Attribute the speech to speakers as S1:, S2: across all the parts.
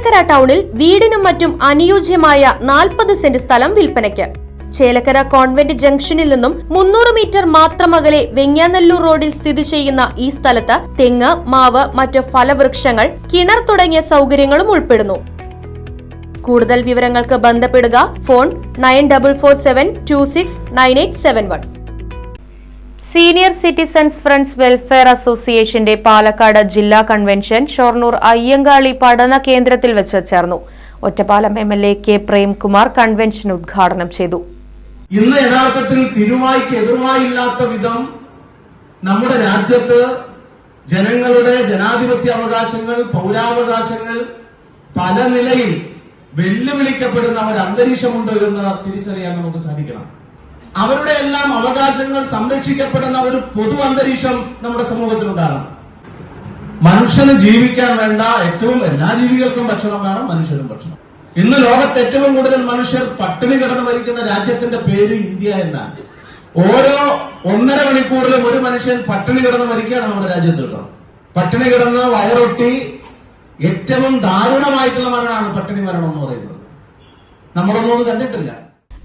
S1: ചേലക്കര ടൗണിൽ വീടിനും മറ്റും അനുയോജ്യമായ 40 സെന്റ് സ്ഥലം വിൽപ്പനയ്ക്ക്. ചേലക്കര കോൺവെന്റ് ജംഗ്ഷനിൽ നിന്നും 300 മീറ്റർ മാത്രം അകലെ വെങ്ങാനല്ലൂർ റോഡിൽ സ്ഥിതി ചെയ്യുന്ന ഈ സ്ഥലത്ത് തെങ്ങ്, മാവ്, മറ്റ് ഫലവൃക്ഷങ്ങൾ, കിണർ തുടങ്ങിയ സൗകര്യങ്ങളും ഉൾപ്പെടുന്നു. കൂടുതൽ വിവരങ്ങൾക്ക് ബന്ധപ്പെടുക. Phone 9447269871. Senior citizens friends welfare അസോസിയേഷന്റെ പാലക്കാട് ജില്ലാ കൺവെൻഷൻ ഷൊർണൂർ അയ്യങ്കാളി പഠന കേന്ദ്രത്തിൽ വെച്ച് ചേർന്നു. Ottapalam MLA K Premkumar convention ഉദ്ഘാടനം ചെയ്തു.
S2: ഇന്ന് യഥാർത്ഥത്തിൽ തിരുവായ്ക്ക് എതിർവായില്ലാത്ത വിധം നമ്മുടെ രാജ്യത്ത് ജനങ്ങളുടെ ജനാധിപത്യ അവകാശങ്ങൾ, പൗരാവകാശങ്ങൾ പല നിലയിൽ വെല്ലുവിളിക്കപ്പെടുന്ന ഒരു അന്തരീക്ഷമുണ്ട് എന്ന് തിരിച്ചറിയാൻ നമുക്ക് സാധിക്കണം. അവരുടെ എല്ലാം അവകാശങ്ങൾ സംരക്ഷിക്കപ്പെടുന്ന ഒരു പൊതു അന്തരീക്ഷം നമ്മുടെ സമൂഹത്തിലുണ്ടാകണം. മനുഷ്യന് ജീവിക്കാൻ വേണ്ട എല്ലാ ജീവികൾക്കും ഭക്ഷണം വേണം, മനുഷ്യനും ഭക്ഷണം. ഇന്ന് ലോകത്ത് ഏറ്റവും കൂടുതൽ മനുഷ്യർ പട്ടിണി കിടന്ന് മരിക്കുന്ന രാജ്യത്തിന്റെ പേര് ഇന്ത്യ എന്നാണ്. ഓരോ 1.5 മണിക്കൂറിലും ഒരു മനുഷ്യൻ പട്ടിണി കിടന്ന് മരിക്കുകയാണ് നമ്മുടെ രാജ്യത്ത് കേട്ടോ. പട്ടിണി കിടന്ന് വയറൊട്ടി ഏറ്റവും ദാരുണമായിട്ടുള്ള മരണമാണ് പട്ടിണി മരണം എന്ന് പറയുന്നത്. നമ്മളൊന്നും അത് കണ്ടിട്ടില്ല.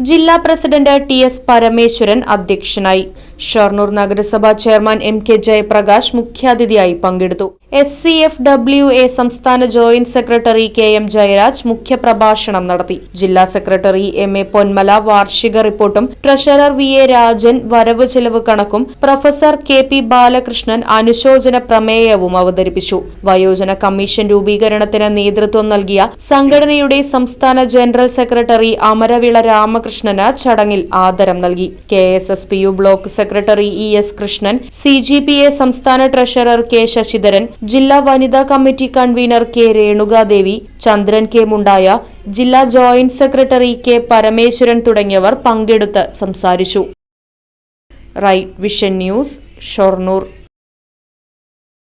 S1: ജില്ലാ പ്രസിഡന്റ് TS പരമേശ്വരൻ അധ്യക്ഷനായി. ഷൊർണൂർ നഗരസഭാ ചെയർമാൻ MK ജയപ്രകാശ് മുഖ്യാതിഥിയായി പങ്കെടുത്തു. SCFWA സംസ്ഥാന ജോയിന്റ് സെക്രട്ടറി KM ജയരാജ് മുഖ്യപ്രഭാഷണം നടത്തി. ജില്ലാ സെക്രട്ടറി MA പൊന്മല വാർഷിക റിപ്പോർട്ടും ട്രഷറർ VA രാജൻ വരവ് ചെലവ് കണക്കും പ്രൊഫസർ KP ബാലകൃഷ്ണൻ അനുശോചന പ്രമേയവും അവതരിപ്പിച്ചു. വയോജന കമ്മീഷൻ രൂപീകരണത്തിന് നേതൃത്വം നൽകിയ സംഘടനയുടെ സംസ്ഥാന ജനറൽ സെക്രട്ടറി അമരവിള രാമകൃഷ്ണന് ചടങ്ങിൽ ആദരം നൽകി. KSSPU block secretary ES Krishnan, CGPA സംസ്ഥാന ട്രഷറർ K ശശിധരൻ, ജില്ലാ വനിതാ committee convener K Renukadevi, Chandran K Mundaya, ജില്ലാ ജോയിന്റ് സെക്രട്ടറി K പരമേശ്വരൻ തുടങ്ങിയവർ പങ്കെടുത്ത് സംസാരിച്ചു. Right Vision News, Shoranur.